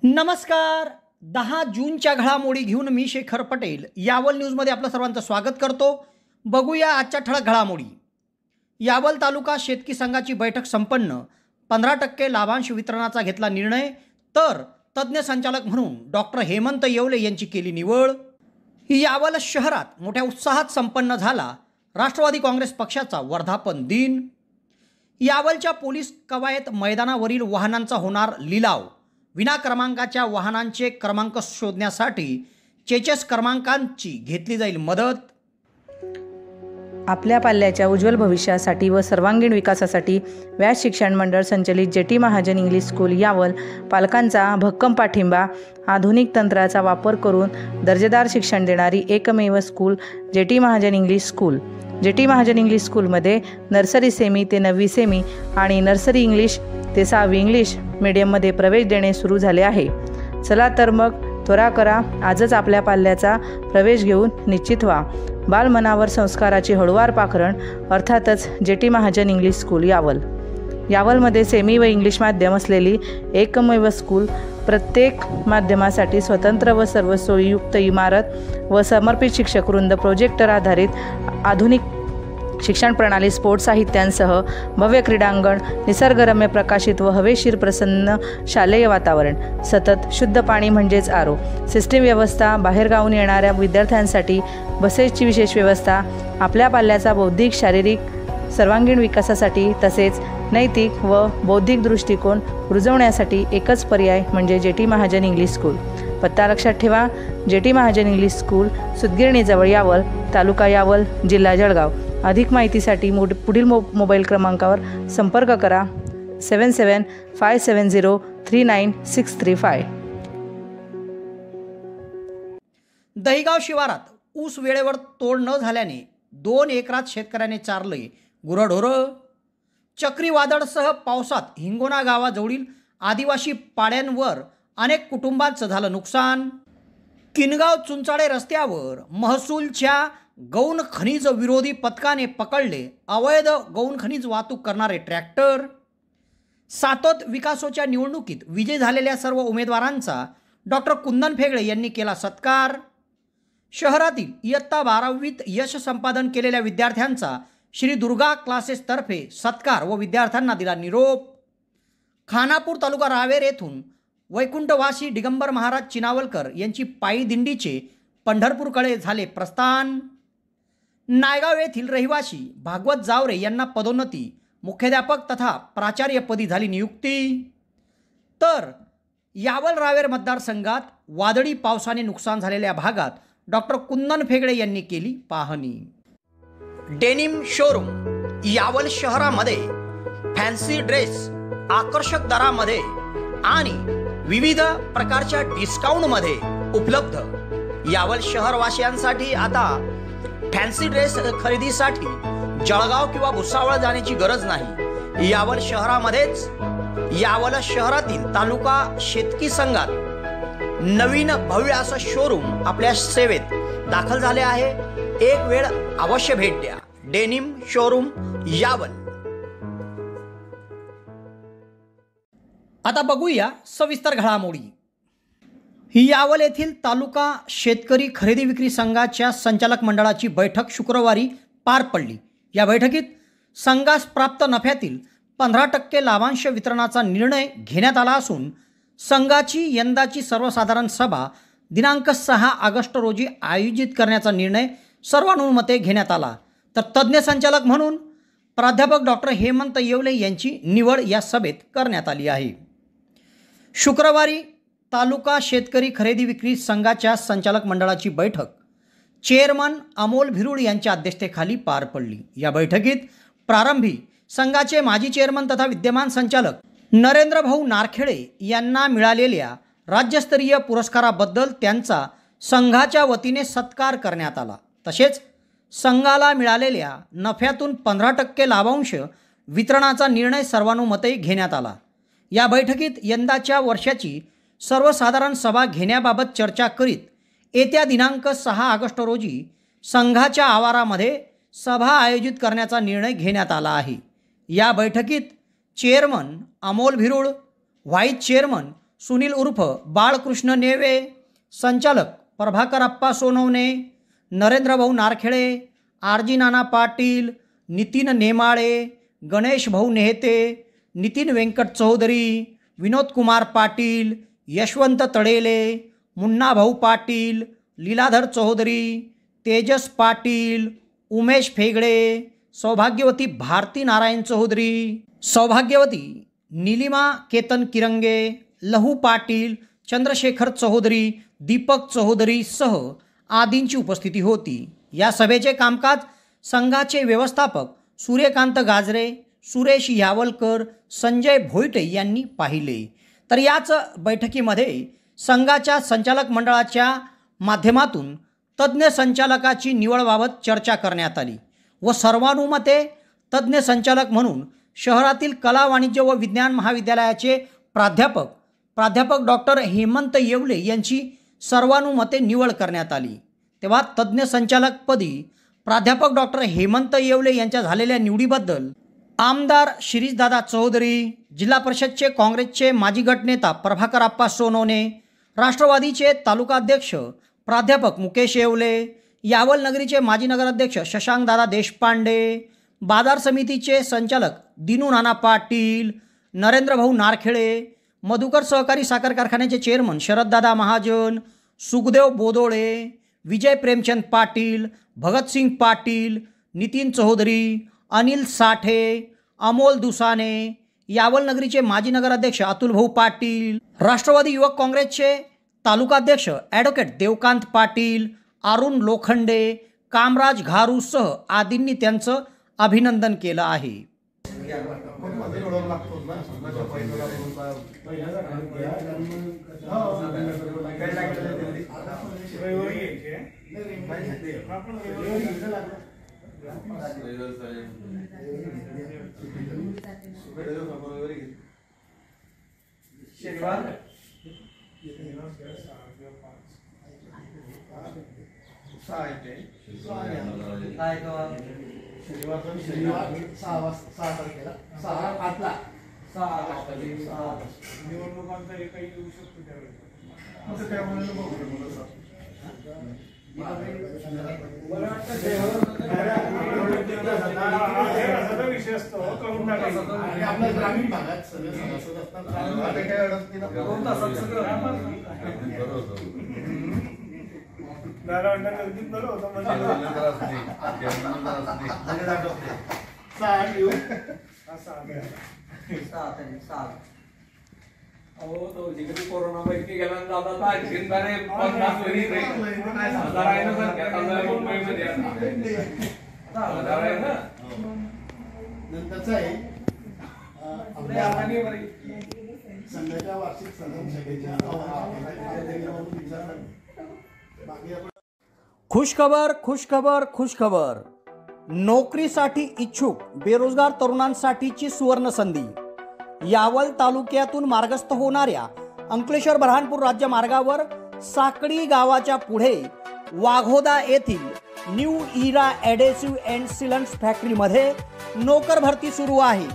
नमस्कार. 10 जूनच्या घडामोडी घेऊन मी शेखर पटेल यावल न्यूजमध्ये आपलं सर्वांचं स्वागत करतो. बघूया आजच्या ठळक घडामोडी. यावल तालुका शेतकी संघाची बैठक संपन्न. 15% लाभांश वितरणाचा घेतला निर्णय. तर तज्ज्ञ संचालक म्हणून डॉक्टर हेमंत येवले यांची केली निवड. यावल शहरात मोठ्या उत्साहात संपन्न झाला राष्ट्रवादी काँग्रेस पक्षाचा वर्धापन दिन. यावलच्या पोलीस कवायत मैदानावरील वाहनांचा होणार लिलाव. विना क्रमांकाच्या वाहनांचे क्रमांक शोधण्यासाठी चेचेस क्रमांकांची घेतली जाईल मदत. आपल्या पाल्याच्या उज्ज्वल भविष्यासाठी व सर्वांगीण विकासासाठी व्यास शिक्षण मंडळ संचलित jetty Mahajan English school Yawal पालकांचा भक्कम पाठिंबा. आधुनिक तंत्राचा वापर करून दर्जेदार शिक्षण देणारी एकमेव school jetty Mahajan English school. Jetty Mahajan English स्कूलमध्ये नर्सरी सेमी ते 9वी सेमी आणि नर्सरी इंग्लिश ते 6वी इंग्लिश मीडियममध्ये प्रवेश देणे सुरू झाले आहे. चला तर मग त्वरा करा, आजच आपल्या पाल्याचा प्रवेश घेऊन निश्चित व्हा. बालमनावर संस्काराची हळूवार पाखरण, अर्थातच JT Mahajan English school Yawal. यावलमध्ये सेमी व इंग्लिश माध्यम असलेली एकमेव स्कूल. प्रत्येक माध्यमासाठी स्वतंत्र व सर्व सोयीयुक्त इमारत व समर्पित शिक्षकवृंद. प्रोजेक्टर आधारित आधुनिक शिक्षण प्रणाली, स्पोर्ट्स साहित्यांसह भव्य क्रीडांगण, निसर्गरम्य प्रकाशित व हवेशीर प्रसन्न शालेय वातावरण, सतत शुद्ध पाणी म्हणजेच आरो, सिस्टीम व्यवस्था, बाहेरगावून येणाऱ्या विद्यार्थ्यांसाठी बसेसची विशेष व्यवस्था. आपल्या पाल्याचा बौद्धिक शारीरिक सर्वांगीण विकासासाठी तसेच नैतिक व बौद्धिक दृष्टिकोन रुजवण्यासाठी एकच पर्याय म्हणजे जेटी महाजन इंग्लिश स्कूल. पत्ता लक्षात ठेवा. जेटी महाजन इंग्लिश स्कूल, सुतगिरणीजवळ यावल, तालुका यावल, जिल्हा जळगाव. अधिक माहितीसाठी पुढील मोबाईल क्रमांकावर संपर्क करा. 7757039635. दहिगाव शिवारात ऊस वेळेवर तोड न झाल्याने 2 एकरात शेतकऱ्याने चारले गुरढोरं. चक्रीवादळसह पावसात हिंगोना गावाजवळील आदिवासी पाड्यांवर अनेक कुटुंबांचं झालं नुकसान. किनगाव चुंचाळे रस्त्यावर महसूलच्या गौण खनिज विरोधी पथकाने पकडले अवैध गौण खनिज वाहतूक करणारे ट्रॅक्टर. सातोत विकासोच्या निवडणुकीत विजयी झालेल्या सर्व उमेदवारांचा डॉक्टर कुंदन फेगळे यांनी केला सत्कार. शहरातील इयत्ता 12वीत यश संपादन केलेल्या विद्यार्थ्यांचा श्री दुर्गा क्लासेसतर्फे सत्कार व विद्यार्थ्यांना दिला निरोप. खानापूर तालुका रावेर येथून वैकुंठवासी दिगंबर महाराज चिनावलकर यांची पायी दिंडीचे पंढरपूरकडे झाले प्रस्थान. नायगाव येथील रहिवासी भागवत जावरे यांना पदोन्नती, मुख्याध्यापक तथा प्राचार्यपदी झाली नियुक्ती. तर यावल रावेर मतदारसंघात वादळी पावसाने नुकसान झालेल्या भागात डॉक्टर कुंदन फेगळे यांनी केली पाहणी. डेनिम शोरूम यावल शहरामध्ये फॅन्सी ड्रेस आकर्षक दरामध्ये आणि विविध प्रकारच्या डिस्काउंटमध्ये उपलब्ध. यावल शहरवासियांसाठी आता फॅन्सी ड्रेस खरेदीसाठी जळगाव किंवा भुसावळ जाण्याची गरज नाही. यावल शहरामध्येच यावल शहरातील तालुका शेतकी संघात नवीन भव्य असं शोरूम आपल्या सेवेत दाखल झाले आहे. एक वेळ अवश्य भेट द्या. Denim showroom Yawal. आता बघूया सविस्तर घडामोडी. यावल येथील तालुका शेतकरी खरेदी विक्री संघाच्या संचालक मंडळाची बैठक शुक्रवारी पार पडली. या बैठकीत संघास प्राप्त नफ्यातील 15% लाभांश वितरणाचा निर्णय घेण्यात आला असून संघाची यंदाची सर्वसाधारण सभा दिनांक 6 ऑगस्ट रोजी आयोजित करण्याचा निर्णय सर्वानुमते घेण्यात आला. तर तज्ज्ञ संचालक म्हणून प्राध्यापक डॉक्टर हेमंत येवले यांची निवड या सभेत करण्यात आली आहे. शुक्रवारी तालुका शेतकरी खरेदी विक्री संघाच्या संचालक मंडळाची बैठक चेअरमन अमोल भिरुड यांच्या अध्यक्षतेखाली पार पडली. या बैठकीत प्रारंभी संघाचे माजी चेअरमन तथा विद्यमान संचालक नरेंद्र भाऊ नारखेडे यांना मिळालेल्या राज्यस्तरीय पुरस्काराबद्दल त्यांचा संघाच्या वतीने सत्कार करण्यात आला. तसेच संघाला मिळालेल्या नफ्यातून 15% लाभांश वितरणाचा निर्णय सर्वानुमते घेण्यात आला. या बैठकीत यंदाच्या वर्षाची सर्वसाधारण सभा घेण्याबाबत चर्चा करीत येत्या दिनांक 6 ऑगस्ट रोजी संघाच्या आवारामध्ये सभा आयोजित करण्याचा निर्णय घेण्यात आला आहे. या बैठकीत chairman Amol Bhirud, vice chairman Sunil उर्फ बाळकृष्ण नेवे, संचालक प्रभाकर अप्पा सोनवणे, नरेंद्र भाऊ नारखेळे, आरजी नाना पाटील, नितीन नेमाळे, गणेश भाऊ नेहते, नितीन व्यंकट चौधरी, विनोद कुमार पाटील, यशवंत तडेले, मुन्ना भाऊ पाटील, लीलाधर चौधरी, तेजस पाटील, उमेश फेगडे, सौभाग्यवती भारती नारायण चौधरी, सौभाग्यवती नीलिमा केतन किरंगे, लहू पाटील, चंद्रशेखर चौधरी, दीपक चौधरी सह आदींची उपस्थिती होती। या सभेचे कामकाज संघाचे व्यवस्थापक सूर्यकांत गाजरे, सुरेश यावलकर, संजय भोईटे यांनी पाहिले। तर याच बैठकीमध्ये संघाच्या संचालक मंडळाच्या माध्यमातून तज्ज्ञ संचालकाची निवडबाबत चर्चा करण्यात आली व सर्वानुमते तज्ज्ञ संचालक म्हणून शहरातील कला वाणिज्य व विज्ञान महाविद्यालयाचे प्राध्यापक डॉक्टर हेमंत येवले यांची सर्वानुमते निवड करण्यात आली। तेव्हा तज्ज्ञ संचालकपदी प्राध्यापक डॉक्टर हेमंत येवले यांच्या झालेल्या निवडीबद्दल आमदार शिरीषदादा चौधरी, जिल्हा परिषदचे काँग्रेसचे माजी गटनेता प्रभाकर अप्पा सोनवणे, राष्ट्रवादीचे तालुकाध्यक्ष प्राध्यापक मुकेश येवले, यावल नगरीचे माजी नगराध्यक्ष शशांकदादा देशपांडे, बाजार समितीचे संचालक दिनू नाना पाटील, नरेंद्र भाऊ नारखेळे, मधुकर सहकारी साखर कारखान्याचे चेअरमन शरददादा महाजन, सुखदेव बोदोळे, विजय प्रेमचंद पाटील, भगतसिंग पाटील, नितीन चौधरी, अनिल साठे, अमोल दुसाने, यावल नगरीचे माजी नगराध्यक्ष अतुल भाऊ पाटील, राष्ट्रवादी युवक काँग्रेसचे तालुकाध्यक्ष ॲडव्होकेट देवकांत पाटील, अरुण लोखंडे, कामराज घारूसह आदींनी त्यांचं अभिनंदन केलं आहे। निवडणुकांचा एकही येऊ शकतो त्यावेळेस विषय असतो करून आपल्या ग्रामीण भागात सगळे सभासद असतात कोरोना पैकी गेला जाता संघाच्या वार्षिक साधारण सभेच्या खुशखबर, नोकरीसाठी इच्छुक बेरोजगार तरुणांसाठीची सुवर्ण संधी। यावल तालुक्यातून मार्गस्थ होणाऱ्या अंकलेश्वर बऱ्हाणपूर राज्य मार्गावर साकडी गावाच्या पुढे वाघोदा येथील न्यू इरा ॲडेसिव्ह अँड सिलंट्स फॅक्टरीमध्ये नोकर भरती सुरू आहे।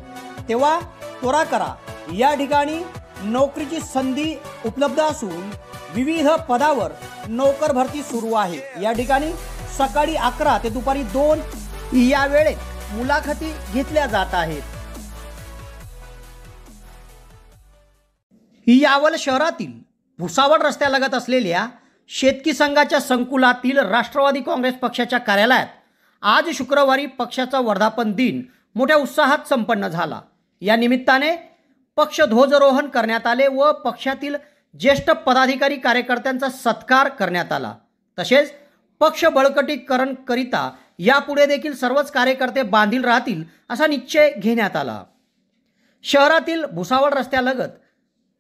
तेव्हा त्वरा करा, या ठिकाणी नोकरीची संधी उपलब्ध असून विविध पदावर नोकर भरती सुरू आहे। या ठिकाणी सकाळी 11 ते दुपारी 2 या वेळेत मुलाखती घेतल्या जात आहेत। यावल शहरातील भुसावळ रस्त्यालगत असलेल्या शेतकी संघाच्या संकुलातील राष्ट्रवादी काँग्रेस पक्षाच्या कार्यालयात आज शुक्रवारी पक्षाचा वर्धापन दिन मोठ्या उत्साहात संपन्न झाला। या निमित्ताने पक्ष ध्वजारोहण करण्यात आले व पक्षातील ज्येष्ठ पदाधिकारी कार्यकर्त्यांचा सत्कार करण्यात आला। तसेच पक्ष बळकटीकरण करिता यापुढे देखील सर्वच कार्यकर्ते बांधील राहतील असा निश्चय घेण्यात आला। शहरातील भुसावळ रस्त्यालगत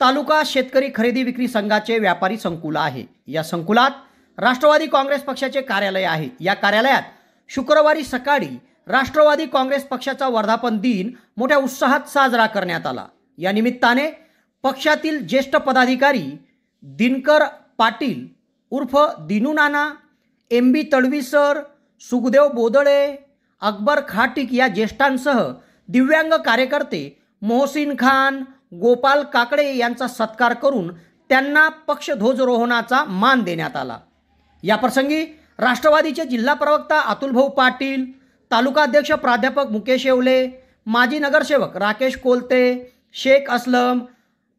तालुका शेतकरी खरेदी विक्री संघाचे व्यापारी संकुल आहे। या संकुलात राष्ट्रवादी काँग्रेस पक्षाचे कार्यालय आहे। या कार्यालयात शुक्रवारी सकाळी राष्ट्रवादी काँग्रेस पक्षाचा वर्धापन दिन मोठ्या उत्साहात साजरा करण्यात आला। या निमित्ताने पक्षातील ज्येष्ठ पदाधिकारी दिनकर पाटील उर्फ दिनू नाना, MB तडवी सर, सुखदेव बोदळे, अकबर खाटिक या ज्येष्ठांसह दिव्यांग कार्यकर्ते मोहसिन खान, गोपाल काकडे यांचा सत्कार करून त्यांना पक्षध्वजरोहणाचा मान देण्यात आला। याप्रसंगी राष्ट्रवादीचे जिल्हा प्रवक्ता अतुलभाऊ पाटील, तालुका अध्यक्ष प्राध्यापक मुकेश येवले, माजी नगरसेवक राकेश कोलते, शेख असलम,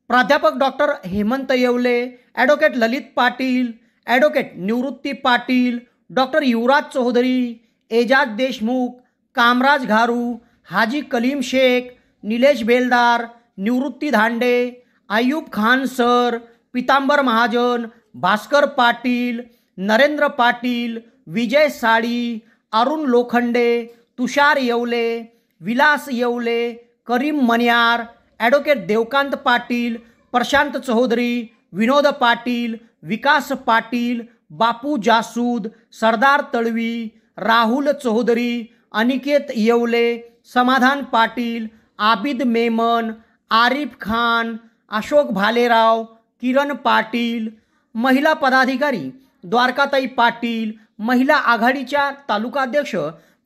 प्राध्यापक डॉक्टर हेमंत येवले, ॲडव्होकेट ललित पाटील, ॲडव्होकेट निवृत्ती पाटील, डॉक्टर युवराज चौधरी, एजाज देशमुख, कामराज घारू, हाजी कलीम शेख, निलेश बेलदार, निवृत्ती धांडे, अयूब खान सर, पितांबर महाजन, भास्कर पाटील, नरेंद्र पाटील, विजय साळी, अरुण लोखंडे, तुषार येवले, विलास येवले, करीम मन्यार, ॲडव्होकेट देवकांत पाटील, प्रशांत चौधरी, विनोद पाटील, विकास पाटील, बापू जासूद, सरदार तळवी, राहुल चौधरी, अनिकेत येवले, समाधान पाटील, आबिद मेमन, आरिफ खान, अशोक भालेराव, किरण पाटील, महिला पदाधिकारी द्वारकाताई पाटील, महिला आघाडीच्या तालुकाध्यक्ष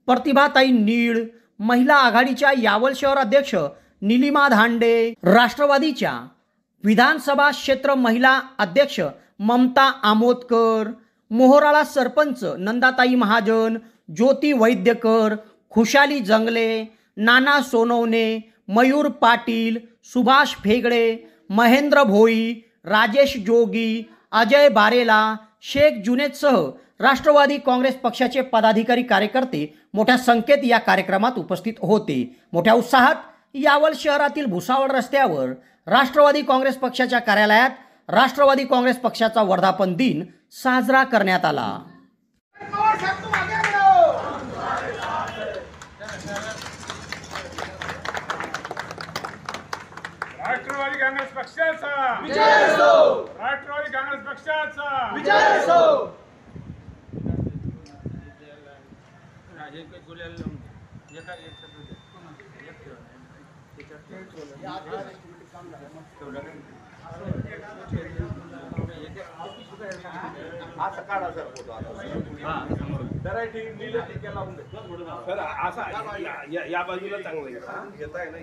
प्रतिभाताई नीळ, महिला आघाडीच्या यावल शहर अध्यक्ष निलिमा धांडे, राष्ट्रवादीच्या विधानसभा क्षेत्र महिला अध्यक्ष ममता आमोदकर, मोहोराळा सरपंच नंदाताई महाजन, ज्योती वैद्यकर, खुशाली जंगले, नाना सोनवणे, मयूर पाटील, सुभाष फेगडे, महेंद्र भोई, राजेश जोगी, अजय बारेला, शेख जुनेदसह राष्ट्रवादी काँग्रेस पक्षाचे पदाधिकारी कार्यकर्ते मोठ्या संख्येत या कार्यक्रमात उपस्थित होते। मोठ्या उत्साहात यावल शहरातील भुसावळ रस्त्यावर राष्ट्रवादी काँग्रेस पक्षाच्या कार्यालयात राष्ट्रवादी काँग्रेस पक्षाचा वर्धापन दिन साजरा करण्यात आला। राष्ट्रवादी काँग्रेस पक्षाचा विजय असो। राष्ट्रवादी काँग्रेस पक्षाचा विजय असो। या बाजूला चांगलं येता आहे ना,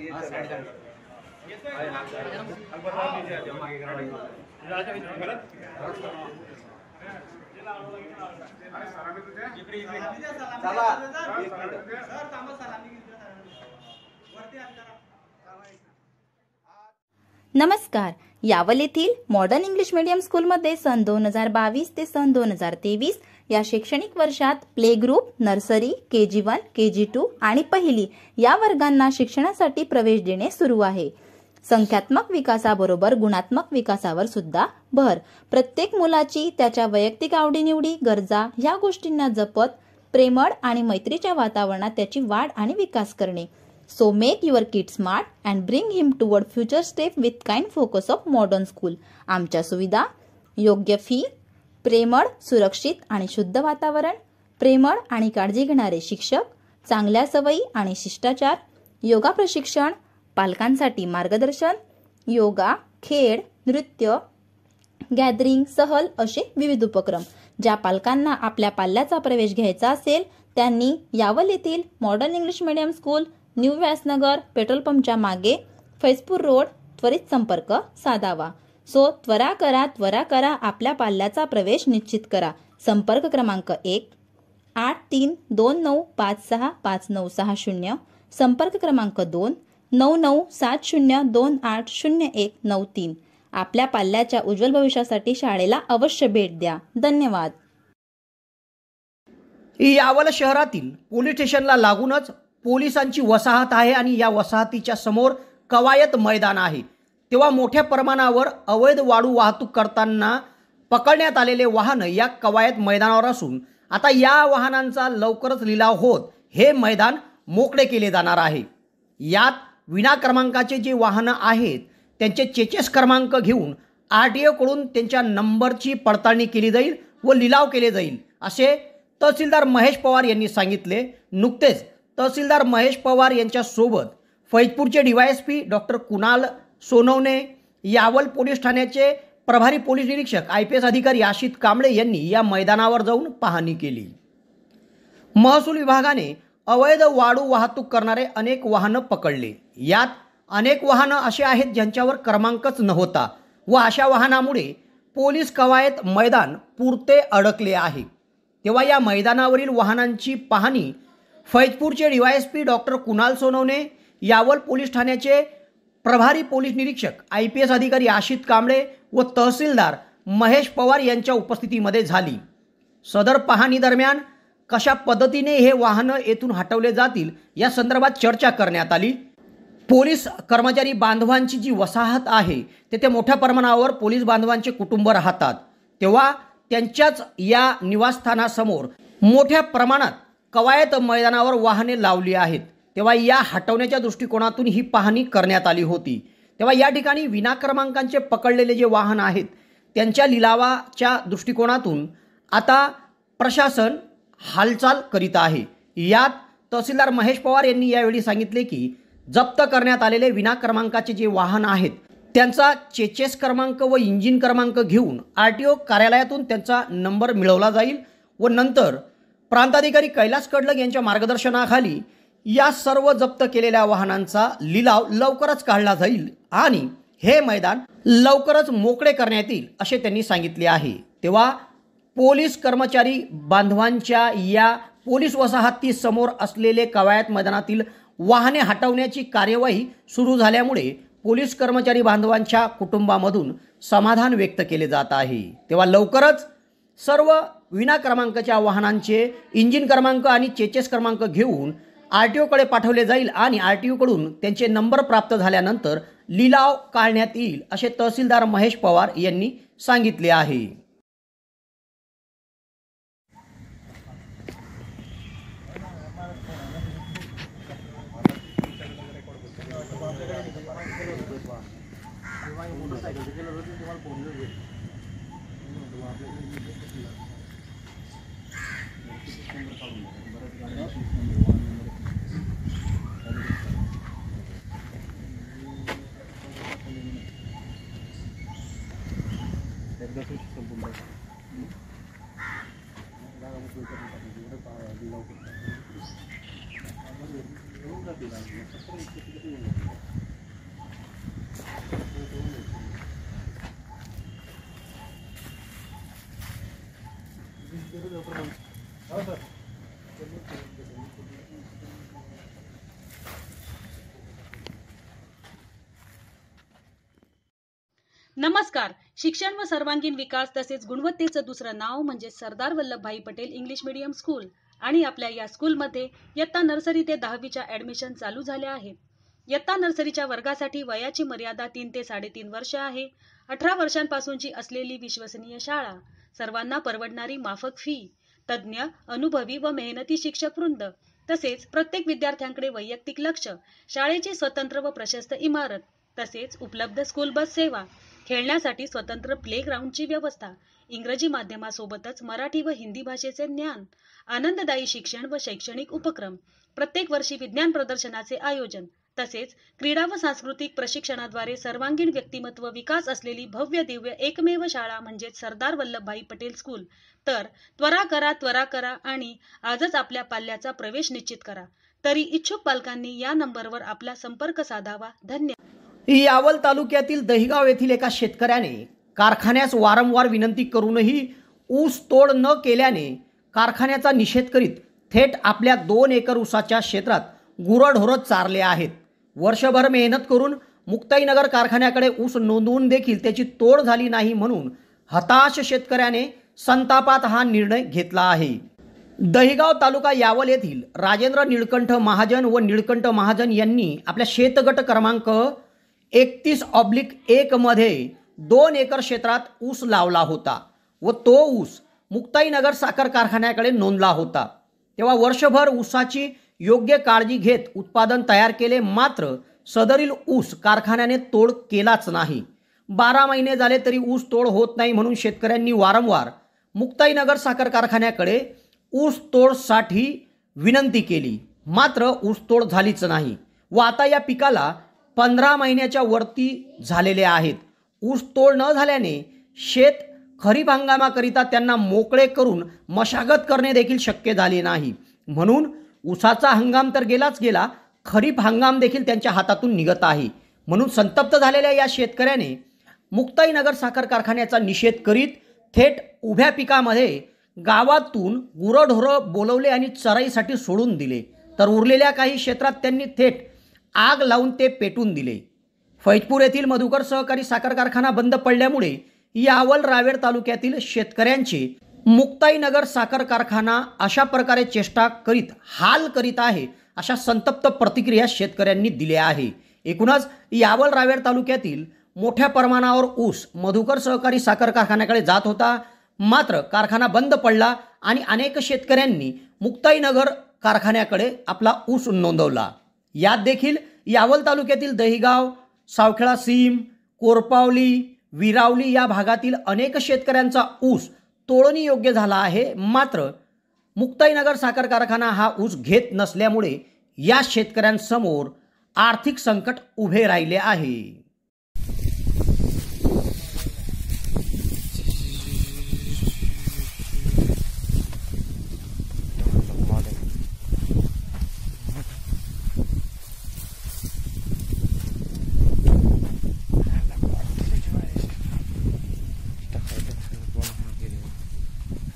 नमस्कार। यावल येथील मॉडर्न इंग्लिश मीडियम स्कूलमध्ये सन 2022 ते सन 2023 या शैक्षणिक वर्षात play group, nursery, KG1, KG2 आणि पहिली या वर्गांना शिक्षणासाठी प्रवेश देणे सुरू आहे। संख्यात्मक विकासाबरोबर गुणात्मक विकासावर सुद्धा भर। प्रत्येक मुलाची त्याच्या वैयक्तिक आवडीनिवडी, गरजा ह्या गोष्टींना जपत प्रेमळ आणि मैत्रीच्या वातावरणात त्याची वाढ आणि विकास करणे। So make your kid smart and bring him toward future step with kind focus of modern school. आमच्या सुविधा: योग्य फी, प्रेमळ, सुरक्षित आणि शुद्ध वातावरण, प्रेमळ आणि काळजी घेणारे शिक्षक, चांगल्या सवयी आणि शिष्टाचार, योगा प्रशिक्षण, पालकांसाठी मार्गदर्शन, योगा, खेळ, नृत्य, गॅदरिंग, सहल असे विविध उपक्रम। ज्या पालकांना आपल्या पाल्याचा प्रवेश घ्यायचा असेल त्यांनी यावल येथील modern English medium school, new Vyasnagar, petrol पंपच्या मागे, फैजपूर रोड त्वरित संपर्क साधावा। सो त्वरा करा, आपल्या पाल्याचा प्रवेश निश्चित करा। संपर्क क्रमांक 1 8329565960, संपर्क क्रमांक 2 9970280193। आपल्या पाल्याच्या उज्ज्वल भविष्यासाठी शाळेला अवश्य भेट द्या। धन्यवाद। यावल शहरातील पोलीस स्टेशनला लागूनच पोलिसांची वसाहत आहे आणि या वसाहतीच्या समोर कवायत मैदान आहे। तेव्हा मोठ्या प्रमाणावर अवैध वाळू वाहतूक करताना पकडण्यात आलेले वाहन या कवायत मैदानावर असून आता या वाहनांचा लवकरच लिलाव होत हे मैदान मोकळे केले जाणार आहे। यात विना क्रमांकाचे जे वाहनं आहेत त्यांचे चेचेस क्रमांक घेऊन RTO कडून त्यांच्या नंबरची पडताळणी केली जाईल व लिलाव केले जाईल असे तहसीलदार महेश पवार यांनी सांगितले। नुकतेच तहसीलदार महेश पवार यांच्या सोबत फैजपूरचे DYSP doctor Kunal Sonawane, Yawal police ठाण्याचे प्रभारी पोलीस निरीक्षक IPS अधिकारी आशित कांबळे यांनी या मैदानावर जाऊन पाहणी केली। महसूल विभागाने अवैध वाळू वाहतूक करणारे अनेक वाहनं पकडले। यात अनेक वाहनं अशी आहेत ज्यांच्यावर क्रमांकच नव्हता व अशा वाहनामुळे पोलीस कवायत मैदान पुरते अडकले आहे। तेव्हा या मैदानावरील वाहनांची पाहणी फैजपूरचे DYSP doctor Kunal Sonawane, Yawal police ठाण्याचे प्रभारी पोलीस निरीक्षक IPS अधिकारी आशित कांबळे व तहसीलदार महेश पवार यांच्या उपस्थितीमध्ये झाली। सदर पाहणी दरम्यान कशा पद्धतीने हे वाहनं येथून हटवले जातील या संदर्भात चर्चा करण्यात आली। पोलीस कर्मचारी बांधवांची जी वसाहत आहे तेथे मोठ्या प्रमाणावर पोलीस बांधवांचे कुटुंब राहतात, तेव्हा त्यांच्याच या निवासस्थानासमोर मोठ्या प्रमाणात कवायत मैदानावर वाहने लावली आहेत। तेव्हा या हटवण्याच्या दृष्टिकोनातून ही पाहणी करण्यात आली होती। तेव्हा या ठिकाणी विना क्रमांकांचे पकडलेले जे वाहन आहेत त्यांच्या लिलावाच्या दृष्टिकोनातून आता प्रशासन हालचाल करीत आहे। यात तहसीलदार महेश पवार यांनी यावेळी सांगितले की जप्त करण्यात आलेले विना क्रमांकाचे जे वाहन आहेत त्यांचा चेचेस क्रमांक व इंजिन क्रमांक घेऊन RTO कार्यालयातून त्यांचा नंबर मिळवला जाईल व नंतर प्रांताधिकारी कैलास कडलग यांच्या मार्गदर्शनाखाली या सर्व जप्त केलेल्या वाहनांचा लिलाव लवकरच काढला जाईल आणि हे मैदान लवकरच मोकळे करण्यात येईल असे त्यांनी सांगितले आहे। तेव्हा पोलीस कर्मचारी बांधवांच्या या पोलीस वसाहतीसमोर असलेले कवायत मैदानातील वाहने हटवण्याची कार्यवाही सुरू झाल्यामुळे पोलीस कर्मचारी बांधवांच्या कुटुंबामधून समाधान व्यक्त केले जात आहे। तेव्हा लवकरच सर्व विना क्रमांकाच्या वाहनांचे इंजिन क्रमांक आणि चेचेस क्रमांक घेऊन RTO कडे पाठवले जाईल आणि RTO कडून त्यांचे नंबर प्राप्त झाल्यानंतर लिलाव काढण्यात येईल असे तहसीलदार महेश पवार यांनी सांगितले आहे। नमस्कार। शिक्षण व सर्वांगीण विकास तसेच गुणवत्तेचं दुसरं नाव म्हणजे Sardar Vallabhbhai Patel English medium school आणि आपल्या या स्कूलमध्ये इयत्ता नर्सरी ते 10वीच्या ॲडमिशन चालू झाले आहे। इयत्ता नर्सरीच्या वर्गासाठी वयाची मर्यादा 3 ते 3.5 वर्ष आहे। 18 वर्षांपासूनची असलेली विश्वसनीय शाळा, सर्वांना परवडणारी माफक फी, तज्ज्ञ, अनुभवी व मेहनती शिक्षक वृंद तसेच प्रत्येक विद्यार्थ्यांकडे वैयक्तिक लक्ष, शाळेची स्वतंत्र व प्रशस्त इमारत तसेच उपलब्ध स्कूल बस सेवा, खेळण्यासाठी स्वतंत्र प्लेग्राऊंडची व्यवस्था, इंग्रजी माध्यमासोबतच मराठी व हिंदी भाषेचे ज्ञान, आनंददायी शिक्षण व शैक्षणिक उपक्रम, प्रत्येक वर्षी विज्ञान प्रदर्शनाचे आयोजन तसेच क्रीडा व सांस्कृतिक प्रशिक्षणाद्वारे सर्वांगीण व्यक्तिमत्व विकास असलेली भव्य दिव्य एकमेव शाळा म्हणजे सरदार वल्लभभाई पटेल स्कूल। तर त्वरा करा आणि आजच आपल्या पाल्याचा प्रवेश निश्चित करा। तरी इच्छुक पालकांनी या नंबरवर आपला संपर्क साधावा। धन्यवाद। यावल तालुक्यातील दहिगाव येथील एका शेतकऱ्याने कारखान्यास वारंवार विनंती करूनही ऊस तोड न केल्याने कारखान्याचा निषेध करीत थेट आपल्या 2 एकर ऊसाच्या क्षेत्रात गुरढोरं चारले आहेत। वर्षभर मेहनत करून मुक्ताईनगर कारखान्याकडे ऊस नोंदवून देखील त्याची तोड झाली नाही म्हणून हताश शेतकऱ्याने संतापात हा निर्णय घेतला आहे। दहिगाव तालुका यावल येथील राजेंद्र निळकंठ महाजन व निळकंठ महाजन यांनी आपल्या शेतगट क्रमांक 31/1 मध्ये 2 एकर क्षेत्रात ऊस लावला होता व तो ऊस मुक्ताईनगर साखर कारखान्याकडे नोंदला होता। तेव्हा वर्षभर ऊसाची योग्य काळजी घेत उत्पादन तयार केले, मात्र सदरील ऊस कारखान्याने तोड केलाच नाही। 12 महिने झाले तरी ऊस तोड होत नाही म्हणून शेतकऱ्यांनी वारंवार मुक्ताईनगर साखर कारखान्याकडे ऊस तोडसाठी विनंती केली, मात्र ऊस तोड झालीच नाही व आता या पिकाला 15 महिन्याच्या वरती झालेले आहेत। ऊस तोड न झाल्याने शेत खरीप हंगामाकरिता त्यांना मोकळे करून मशागत करणे देखील शक्य झाले नाही, म्हणून ऊसाचा हंगाम तर गेलाच गेला, खरीप हंगाम देखील त्यांच्या हातातून निघत आहे. म्हणून संतप्त झालेल्या या शेतकऱ्याने मुक्ताईनगर साखर कारखान्याचा निषेध करीत थेट उभ्या पिकामध्ये गावातून गुरंढोरं बोलवले आणि चराईसाठी सोडून दिले. तर उरलेल्या काही क्षेत्रात त्यांनी थेट आग लावून ते पेटून दिले. फैजपूर येथील मधुकर सहकारी साखर कारखाना बंद पडल्यामुळे यावल रावेर तालुक्यातील शेतकऱ्यांचे मुक्ताईनगर साखर कारखाना अशा प्रकारे चेष्टा करीत हाल करीत आहे, अशा संतप्त प्रतिक्रिया शेतकऱ्यांनी दिल्या आहे. एकूणच यावल रावेर तालुक्यातील मोठ्या प्रमाणावर ऊस मधुकर सहकारी साखर कारखान्याकडे जात होता. मात्र कारखाना बंद पडला आणि अनेक शेतकऱ्यांनी मुक्ताईनगर कारखान्याकडे आपला ऊस नोंदवला. यात देखील यावल तालुक्यातील दहिगाव, सावखेळा सीम, कोरपावली, विरावली या भागातील अनेक शेतकऱ्यांचा ऊस तोडणी योग्य झाला आहे. मात्र मुक्ताईनगर साखर कारखाना हा ऊस घेत नसल्यामुळे या शेतकऱ्यांसमोर आर्थिक संकट उभे राहिले आहे.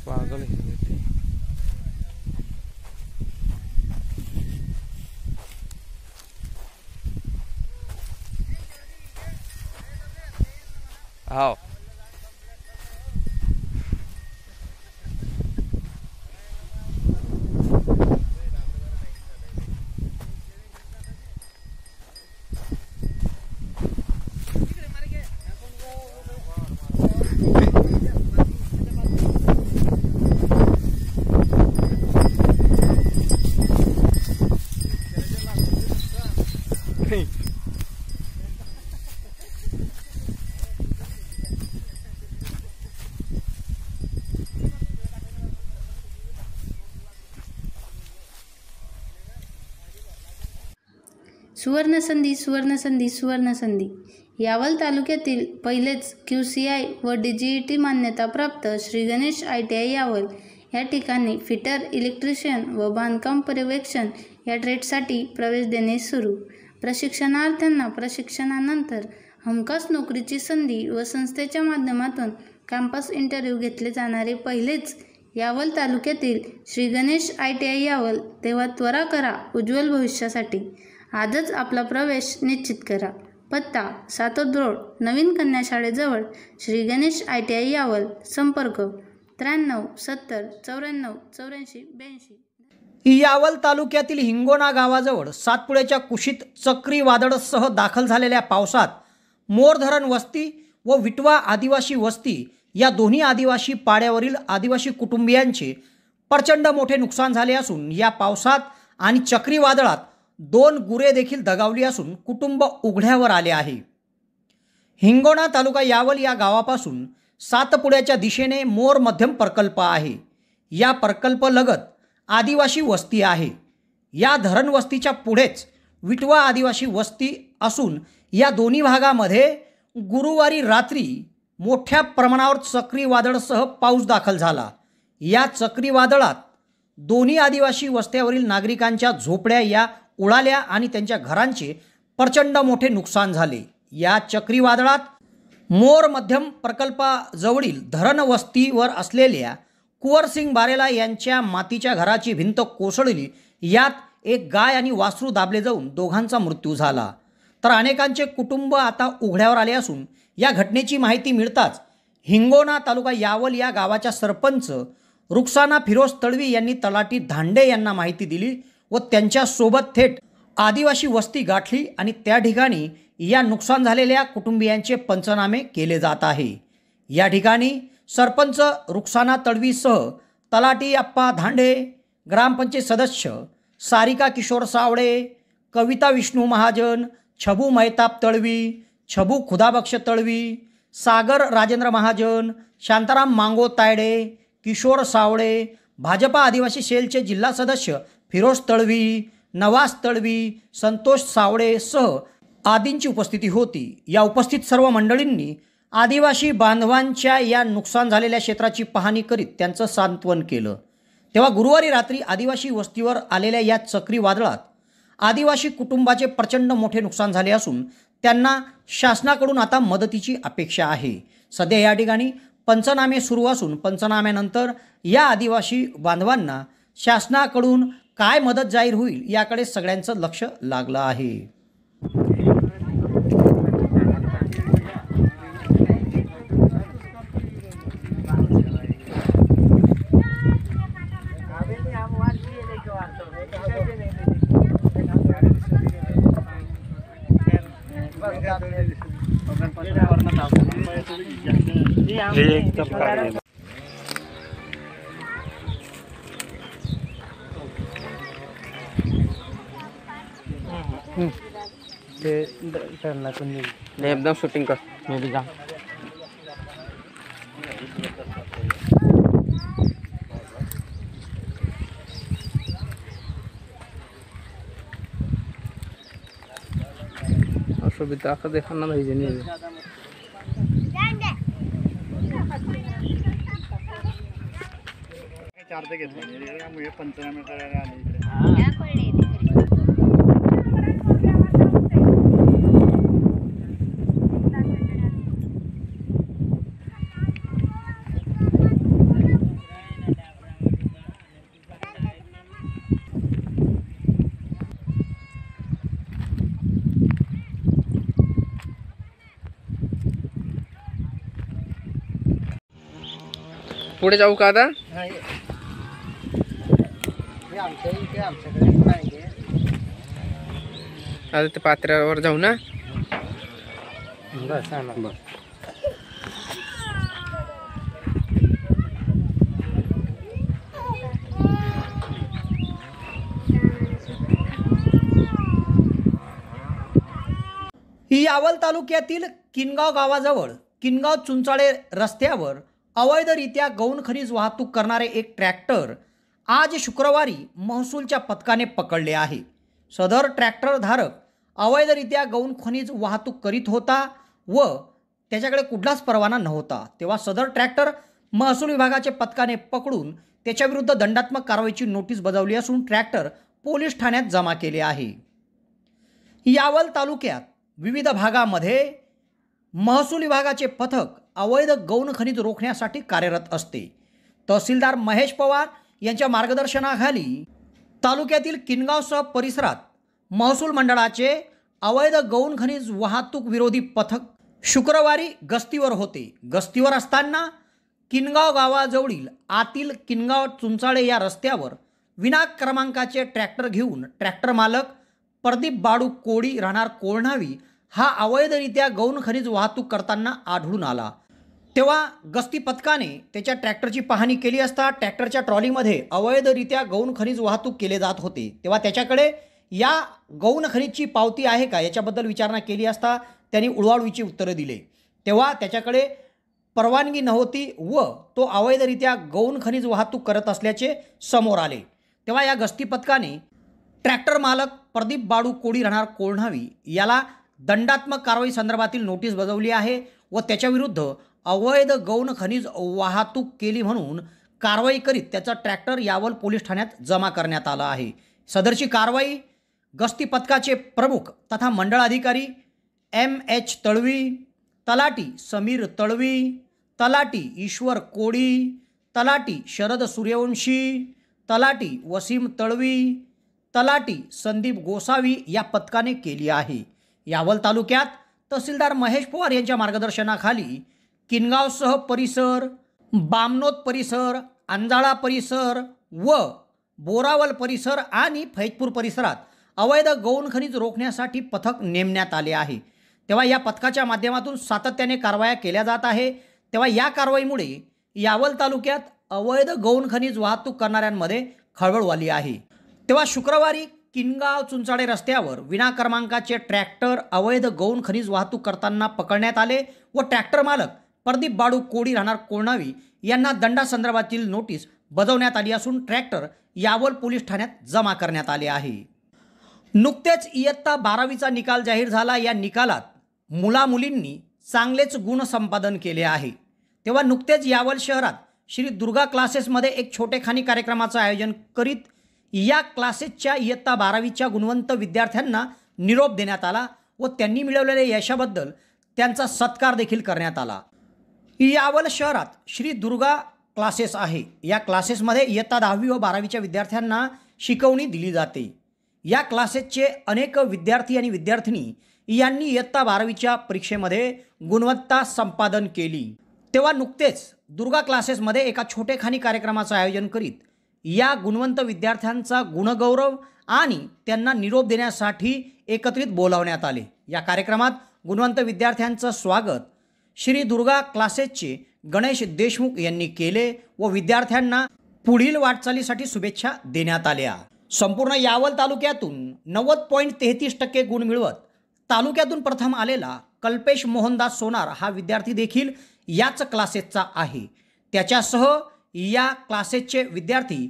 पागल है आओ सुवर्णसंधी सुवर्णसंधी सुवर्णसंधी यावल तालुक्यातील पहिलेच QCI व DGET मान्यताप्राप्त श्री गणेश ITI यावल या ठिकाणी फिटर, इलेक्ट्रिशियन व बांधकाम पर्यवेक्षण या ट्रेडसाठी प्रवेश देणे सुरू. प्रशिक्षणार्थ्यांना प्रशिक्षणानंतर हमखास नोकरीची संधी व संस्थेच्या माध्यमातून कॅम्पस इंटरव्ह्यू घेतले जाणारे पहिलेच यावल तालुक्यातील श्री गणेश ITI यावल. तेव्हा त्वरा करा उज्ज्वल भविष्यासाठी. आजच आपला प्रवेश निश्चित करा. पत्ता सातोद रोड, नवीन कन्या शाळेजवळ, श्री गणेश ITI यावल. संपर्क 93 70 94 84 82. यावल तालुक्यातील हिंगोना गावाजवळ सातपुड्याच्या कुशीत चक्रीवादळासह दाखल झालेल्या पावसात मोर धरण वस्ती व विटवा आदिवासी वस्ती या दोन्ही आदिवासी पाड्यावरील आदिवासी कुटुंबियांचे प्रचंड मोठे नुकसान झाले असून या पावसात आणि चक्रीवादळात 2 गुरे देखील दगावली असून कुटुंब उघड्यावर आले आहे. हिंगोना तालुका यावल या गावापासून सातपुड्याच्या दिशेने मोर मध्यम प्रकल्प आहे. या प्रकल्पलगत आदिवासी वस्ती आहे. या धरण वस्तीच्या पुढेच विटवा आदिवासी वस्ती असून या दोन्ही भागामध्ये गुरुवारी रात्री मोठ्या प्रमाणावर चक्रीवादळासह पाऊस दाखल झाला. या चक्रीवादळात दोन्ही आदिवासी वस्त्यावरील नागरिकांच्या झोपड्या या उडाल्या आणि त्यांच्या घरांचे प्रचंड मोठे नुकसान झाले. या चक्रीवादळात मोर मध्यम प्रकल्पाजवळील धरण वस्तीवर असलेल्या कुंवरसिंग बारेला यांच्या मातीच्या घराची भिंत कोसळली. यात एक गाय आणि वासरू दाबले जाऊन दोघांचा मृत्यू झाला. तर अनेकांचे कुटुंब आता उघड्यावर आले असून या घटनेची माहिती मिळताच हिंगोना तालुका यावल या गावाच्या सरपंच रुक्साना फिरोज तळवी यांनी तलाठी धांडे यांना माहिती दिली व त्यांच्यासोबत थेट आदिवासी वस्ती गाठली आणि त्या ठिकाणी या नुकसान झालेल्या कुटुंबियांचे पंचनामे केले जात आहे. या ठिकाणी सरपंच रुक्साना तळवीसह तलाठी अप्पा धांडे, ग्रामपंचायत सदस्य सारिका किशोर सावळे, कविता विष्णू महाजन, छबू मैताब तळवी, छबू खुदाबक्ष तळवी, सागर राजेंद्र महाजन, शांताराम मांगो तायडे, किशोर सावळे, भाजपा आदिवासी सेलचे जिल्हा सदस्य फिरोज तळवी, नवाज तळवी, संतोष सावळे सह आदींची उपस्थिती होती. या उपस्थित सर्व मंडळींनी आदिवासी बांधवांच्या या नुकसान झालेल्या क्षेत्राची पाहणी करीत त्यांचं सांत्वन केलं. तेव्हा गुरुवारी रात्री आदिवासी वस्तीवर आलेल्या या चक्रीवादळात आदिवासी कुटुंबाचे प्रचंड मोठे नुकसान झाले असून त्यांना शासनाकडून आता मदतीची अपेक्षा आहे. सध्या या ठिकाणी पंचनामे सुरू असून पंचनाम्यानंतर या आदिवासी बांधवांना शासनाकडून काय मदत जाहीर होईल याकडे सगळ्यांचं लक्ष लागलं आहे. एकदम शूटिंग कर मैं भी जा. असुविधा का देखा ना भाई जनी चार्ज घेतला पंचनामे करायला आले इकडे. पुढे जाऊ का आता? आता ते पात्र्यावर जाऊ ना. यावल तालुक्यातील किनगाव गावाजवळ किनगाव चुंचाळे रस्त्यावर अवैधरित्या गौण खनिज वाहतूक करणारे एक ट्रॅक्टर आज शुक्रवारी महसूलच्या पथकाने पकडले आहे. सदर ट्रॅक्टर धारक अवैधरित्या गौण खनिज वाहतूक करीत होता व त्याच्याकडे कुठलाच परवाना नव्हता. तेव्हा सदर ट्रॅक्टर महसूल विभागाच्या पथकाने पकडून त्याच्याविरुद्ध दंडात्मक कारवाईची नोटीस बजावली असून ट्रॅक्टर पोलीस ठाण्यात जमा केले आहे. यावल तालुक्यात विविध भागामध्ये महसूल विभागाचे पथक अवैध गौण खनिज रोखण्यासाठी कार्यरत असते. तहसीलदार महेश पवार यांच्या मार्गदर्शनाखाली तालुक्यातील किनगावसह परिसरात महसूल मंडळाचे अवैध गौण खनिज वाहतूक विरोधी पथक शुक्रवारी गस्तीवर होते. गस्तीवर असताना किनगाव गावाजवळील आतील किनगाव चुंचाळे या रस्त्यावर विना क्रमांकाचे ट्रॅक्टर घेऊन ट्रॅक्टर मालक प्रदीप बाडू कोळी राहणार कोळणावी हा अवैधरित्या गौण खनिज वाहतूक करताना आढळून आला. तेव्हा गस्ती पथकाने त्याच्या ट्रॅक्टरची पाहणी केली असता ट्रॅक्टरच्या ट्रॉलीमध्ये अवैधरित्या गौण खनिज वाहतूक केले जात होते. तेव्हा त्याच्याकडे या गौण खनिजची पावती आहे का याच्याबद्दल विचारणा केली असता त्यांनी उडवाउडवीची उत्तरं दिले. तेव्हा त्याच्याकडे परवानगी नव्हती व तो अवैधरित्या गौण खनिज वाहतूक करत असल्याचे समोर आले. तेव्हा या गस्ती पथकाने ट्रॅक्टर मालक प्रदीप बाडू कोळी राहणार कोळणावी याला दंडात्मक कारवाई संदर्भातील नोटीस बजावली आहे व त्याच्याविरुद्ध अवैध गौण खनिज वाहतूक केली म्हणून कारवाई करीत त्याचा ट्रॅक्टर यावल पोलीस ठाण्यात जमा करण्यात आला आहे. सदरची कारवाई गस्ती पथकाचे प्रमुख तथा मंडळ अधिकारी M.H. तळवी, तलाटी समीर तळवी, तलाटी ईश्वर कोळी, तलाटी शरद सूर्यवंशी, तलाटी वसीम तळवी, तलाटी संदीप गोसावी या पथकाने केली आहे. यावल तालुक्यात तहसीलदार महेश पवार यांच्या मार्गदर्शनाखाली किनगावसह परिसर, बामनोद परिसर, अंजाळा परिसर व बोरावल परिसर आणि फैजपूर परिसरात अवैध गौण खनिज रोखण्यासाठी पथक नेमण्यात आले आहे. तेव्हा या पथकाच्या माध्यमातून सातत्याने कारवाया केल्या जात आहे. तेव्हा या कारवाईमुळे यावल तालुक्यात अवैध गौण खनिज वाहतूक करणाऱ्यांमध्ये खळबळ वाली आहे. तेव्हा शुक्रवारी किनगाव चुंचाळे रस्त्यावर विना क्रमांकाचे ट्रॅक्टर अवैध गौण खनिज वाहतूक करताना पकडण्यात आले व ट्रॅक्टर मालक प्रदीप बाडू कोळी राहणार कोळणावी यांना दंडासंदर्भातील नोटीस बजावण्यात आली असून ट्रॅक्टर यावल पोलीस ठाण्यात जमा करण्यात आले आहे. नुकतेच इयत्ता 12वीचा निकाल जाहीर झाला. या निकालात मुलामुलींनी चांगलेच गुण संपादन केले आहे. तेव्हा नुकतेच यावल शहरात श्री दुर्गा क्लासेसमध्ये एक छोटेखानी कार्यक्रमाचं आयोजन करीत या क्लासेसच्या इयत्ता 12वीच्या गुणवंत विद्यार्थ्यांना निरोप देण्यात आला व त्यांनी मिळवलेल्या यशाबद्दल त्यांचा सत्कार देखील करण्यात आला। यावल शहरात श्री दुर्गा क्लासेस आहे। या क्लासेसमध्ये इयत्ता 10वी व 12वीच्या विद्यार्थ्यांना शिकवणी दिली जाते। या क्लासेसचे अनेक विद्यार्थी आणि विद्यार्थिनी यांनी इयत्ता 12वीच्या परीक्षेमध्ये गुणवत्ता संपादन केली। तेव्हा नुकतेच दुर्गा क्लासेसमध्ये एका छोटेखानी कार्यक्रमाचं आयोजन करीत या गुणवंत विद्यार्थ्यांचा गुणगौरव आणि त्यांना निरोप देण्यासाठी एकत्रित बोलावण्यात आले। या कार्यक्रमात गुणवंत विद्यार्थ्यांचं स्वागत श्री दुर्गा क्लासेसचे गणेश देशमुख यांनी केले व विद्यार्थ्यांना पुढील वाटचालीसाठी शुभेच्छा देण्यात आल्या। संपूर्ण यावल तालुक्यातून 90.33% गुण मिळवत तालुक्यातून प्रथम आलेला कल्पेश मोहनदास सोनार हा विद्यार्थी देखील याच क्लासेसचा आहे। त्याच्यासह या क्लासेसचे विद्यार्थी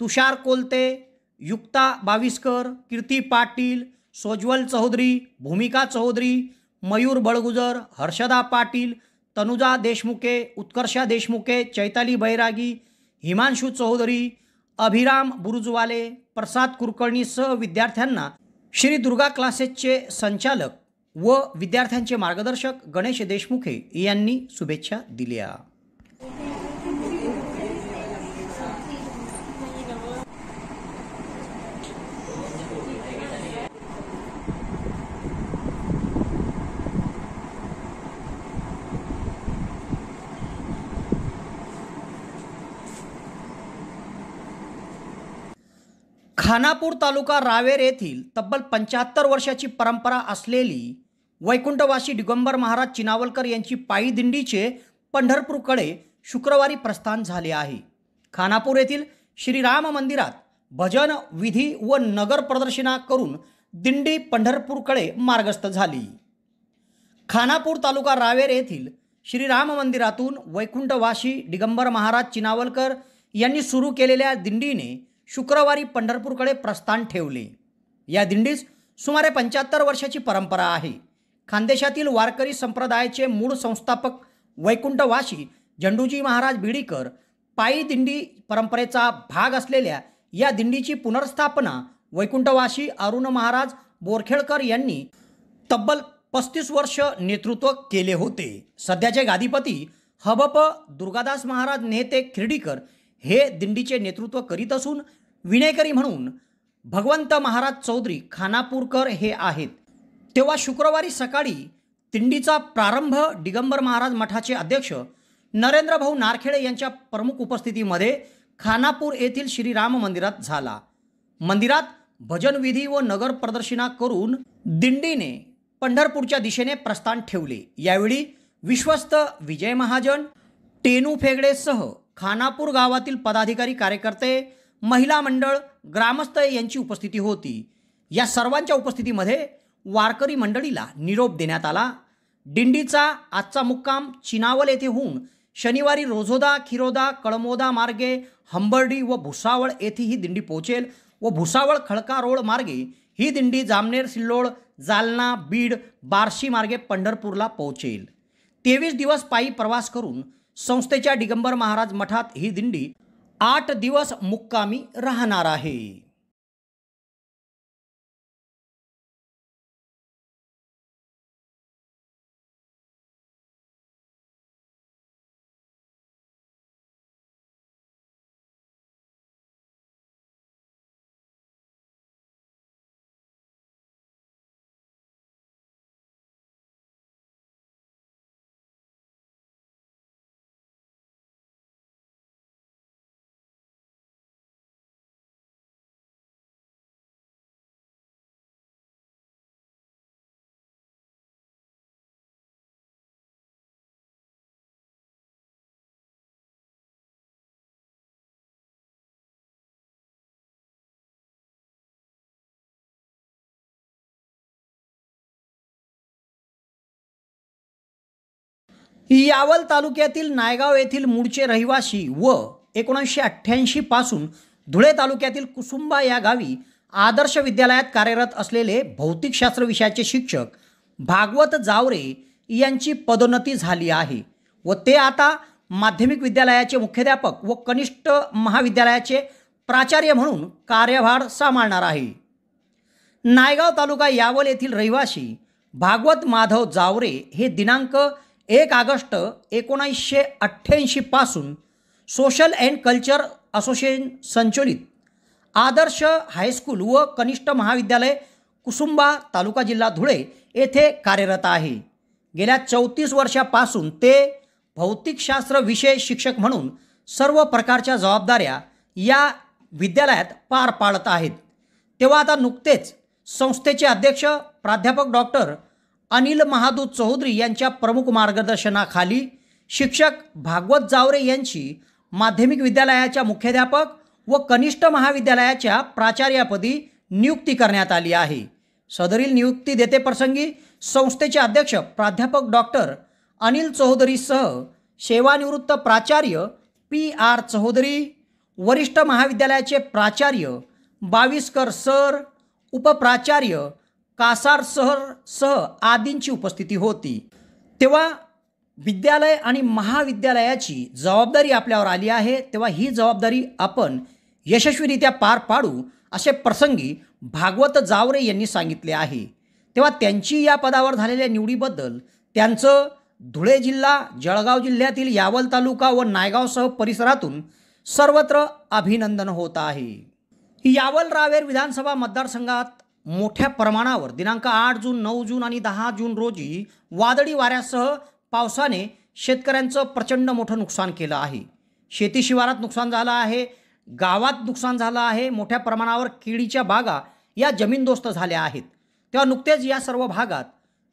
तुषार कोलते, युक्ता बाविस्कर, कीर्ती पाटील, सोज्वल चौधरी, भूमिका चौधरी, मयूर बळगुजर, हर्षदा पाटील, तनुजा देशमुखे, उत्कर्षा देशमुखे, चैताली बैरागी, हिमांशु चौधरी, अभिराम बुरुजवाले, प्रसाद कुलकर्णीसह विद्यार्थ्यांना श्री दुर्गा क्लासेसचे संचालक व विद्यार्थ्यांचे मार्गदर्शक गणेश देशमुखे यांनी शुभेच्छा दिल्या। खानापूर तालुका रावेर येथील तब्बल 75 वर्षाची परंपरा असलेली वैकुंठवासी दिगंबर महाराज चिनावलकर यांची पायी दिंडीचे पंढरपूरकडे शुक्रवारी प्रस्थान झाले आहे। खानापूर येथील श्रीराम मंदिरात भजन विधी व नगर प्रदर्शना करून दिंडी पंढरपूरकडे मार्गस्थ झाली। खानापूर तालुका रावेर येथील श्रीराम मंदिरातून वैकुंठवासी दिगंबर महाराज चिनावलकर यांनी सुरू केलेल्या दिंडीने शुक्रवारी पंढरपूरकडे प्रस्थान ठेवले। या दिंडीस सुमारे 75 वर्षाची परंपरा आहे। खानदेशातील वारकरी संप्रदायाचे मूळ संस्थापक वैकुंठवासी झंडूजी महाराज बिडीकर पायी दिंडी परंपरेचा भाग असलेल्या या दिंडीची पुनर्स्थापना वैकुंठवासी अरुण महाराज बोरखेडकर यांनी तब्बल 35 वर्ष नेतृत्व केले होते। सध्याचे गादीपती हबप दुर्गादास महाराज नेते खिर्डीकर हे दिंडीचे नेतृत्व करीत असून विनेकरी म्हणून भगवंत महाराज चौधरी खानापूरकर हे आहेत। तेव्हा शुक्रवारी सकाळी दिंडीचा प्रारंभ दिगंबर महाराज मठाचे अध्यक्ष नरेंद्र भाऊ नारखेडे यांच्या प्रमुख उपस्थितीमध्ये खानापूर येथील श्रीराम मंदिरात झाला। मंदिरात भजन विधी व नगर प्रदर्शना करून दिंडीने पंढरपूरच्या दिशेने प्रस्थान ठेवले। यावेळी विश्वस्त विजय महाजन, टेनू फेगडेसह खानापूर गावातील पदाधिकारी, कार्यकर्ते, महिला मंडळ, ग्रामस्थ यांची उपस्थिती होती। या सर्वांच्या उपस्थितीमध्ये वारकरी मंडळीला निरोप देण्यात आला। दिंडीचा आजचा मुक्काम चिनावल येथे होऊन शनिवारी रोझोदा, खिरोदा, कळमोदा मार्गे हंबर्डी व भुसावळ येथे ही दिंडी पोहोचेल व भुसावळ खळका रोड मार्गे ही दिंडी जामनेर, सिल्लोड, जालना, बीड, बार्शी मार्गे पंढरपूरला पोहोचेल। 23 दिवस पायी प्रवास करून संस्थेच्या दिगंबर महाराज मठात ही दिंडी 8 दिवस मुक्कामी राहणार आहे। यावल तालुक्यातील नायगाव येथील मूळचे रहिवासी व 1988 पासून धुळे तालुक्यातील कुसुंबा या गावी आदर्श विद्यालयात कार्यरत असलेले भौतिकशास्त्र विषयाचे शिक्षक भागवत जावरे यांची पदोन्नती झाली आहे व ते आता माध्यमिक विद्यालयाचे मुख्याध्यापक व कनिष्ठ महाविद्यालयाचे प्राचार्य म्हणून कार्यभार सांभाळणार आहे. नायगाव तालुका यावल येथील रहिवासी भागवत माधव जावरे हे दिनांक 1 ऑगस्ट 1988 पासून सोशल अँड कल्चर असोसिएशन संचलित आदर्श हायस्कूल व कनिष्ठ महाविद्यालय कुसुंबा तालुका जिल्हा धुळे येथे कार्यरत आहे. गेल्या 34 वर्षापासून ते भौतिकशास्त्र विषय शिक्षक म्हणून सर्व प्रकारच्या जबाबदाऱ्या या विद्यालयात पार पाडत आहेत. तेव्हा आता नुकतेच संस्थेचे अध्यक्ष प्राध्यापक डॉक्टर अनिल महादू चौधरी यांच्या प्रमुख मार्गदर्शनाखाली शिक्षक भागवत जावरे यांची माध्यमिक विद्यालयाच्या मुख्याध्यापक व कनिष्ठ महाविद्यालयाच्या प्राचार्यापदी नियुक्ती करण्यात आली आहे. सदरील नियुक्ती देतेप्रसंगी संस्थेचे अध्यक्ष प्राध्यापक डॉक्टर अनिल चौधरीसह सेवानिवृत्त प्राचार्य PR चौधरी, वरिष्ठ महाविद्यालयाचे प्राचार्य बाविस्कर सर, उपप्राचार्य कासार सह आदींची उपस्थिती होती. तेव्हा विद्यालय आणि महाविद्यालयाची जबाबदारी आपल्यावर आली आहे, तेव्हा ही जबाबदारी आपण यशस्वीरित्या पार पाडू असे प्रसंगी भागवत जावरे यांनी सांगितले आहे. तेव्हा त्यांची या पदावर झालेल्या निवडीबद्दल त्यांचं धुळे जिल्हा, जळगाव जिल्ह्यातील यावल तालुका व नायगावसह परिसरातून सर्वत्र अभिनंदन होत आहे. यावल रावेर विधानसभा मतदारसंघात मोठ्या प्रमाणावर दिनांक 8 जून, 9 जून आणि 10 जून रोजी वादळी वाऱ्यासह पावसाने शेतकऱ्यांचं प्रचंड मोठं नुकसान केलं आहे. शेती शिवारात नुकसान झालं आहे, गावात नुकसान झालं आहे. मोठ्या प्रमाणावर केळीच्या बागा या जमीनदोस्त झाल्या आहेत. तेव्हा नुकतेच या सर्व भागात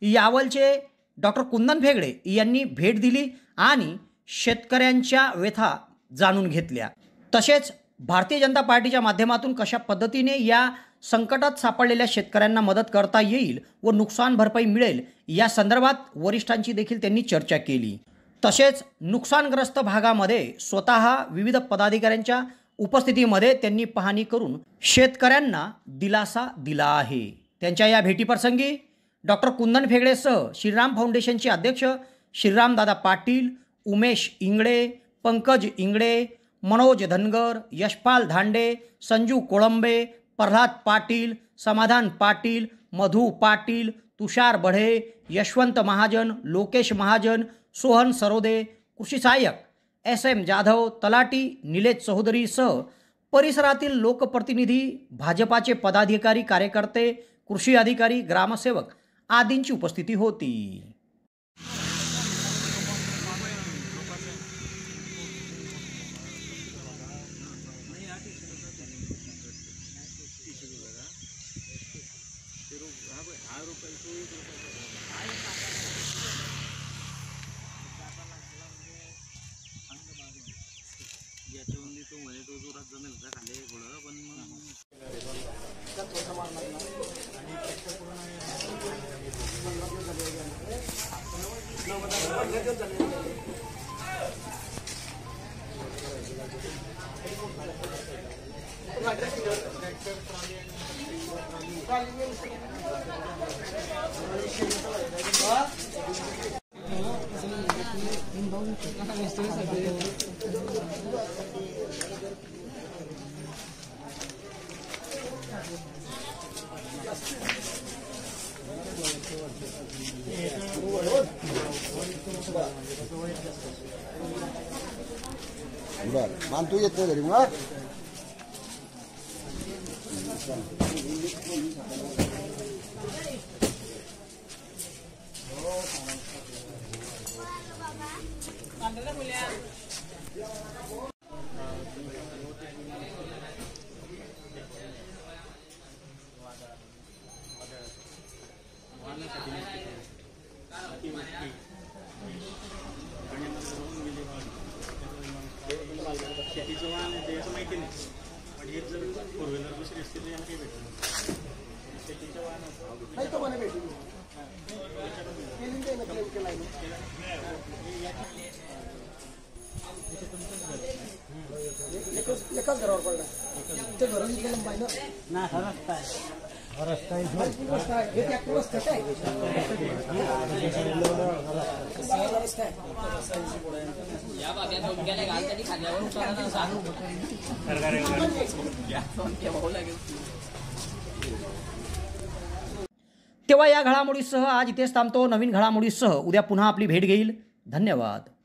यावलचे डॉक्टर कुंदन फेगडे यांनी भेट दिली आणि शेतकऱ्यांच्या व्यथा जाणून घेतल्या. तसेच भारतीय जनता पार्टीच्या माध्यमातून कशा पद्धतीने या संकटात सापडलेल्या शेतकऱ्यांना मदत करता येईल व नुकसान भरपाई मिळेल या संदर्भात वरिष्ठांची देखील त्यांनी चर्चा केली. तसेच नुकसानग्रस्त भागामध्ये स्वतः विविध पदाधिकाऱ्यांच्या उपस्थितीमध्ये त्यांनी पाहणी करून शेतकऱ्यांना दिलासा दिला आहे. त्यांच्या या भेटीप्रसंगी डॉक्टर कुंदन फेगडेसह श्रीराम फाउंडेशनचे अध्यक्ष श्रीरामदादा पाटील, उमेश इंगळे, पंकज इंगळे, मनोज धनगर, यशपाल धांडे, संजू कोळंबे, प्रल्हाद पाटील, समाधान पाटील, मधु पाटील, तुषार बढे, यशवंत महाजन, लोकेश महाजन, सोहन सरोदे, कृषी सहाय्यक SM जाधव, तलाटी निलेश चौधरीसह परिसरातील लोकप्रतिनिधी, भाजपाचे पदाधिकारी, कार्यकर्ते, कृषी अधिकारी, ग्रामसेवक आदींची उपस्थिती होती. बर मान तू येत नाही घरी मग शेतीचं वाहन ते असं माहिती नाही, पण हे जर फोर व्हीलर दुसरी असते तर यांना काही भेटलं शेतीचं वाहन एकाच घरावर पडला ते घरून पाहिजे ना. तेव्हा या घडामोडीसह आज इथेच थांबतो. नवीन घडामोडीसह उद्या पुन्हा आपली भेट घेईल. धन्यवाद.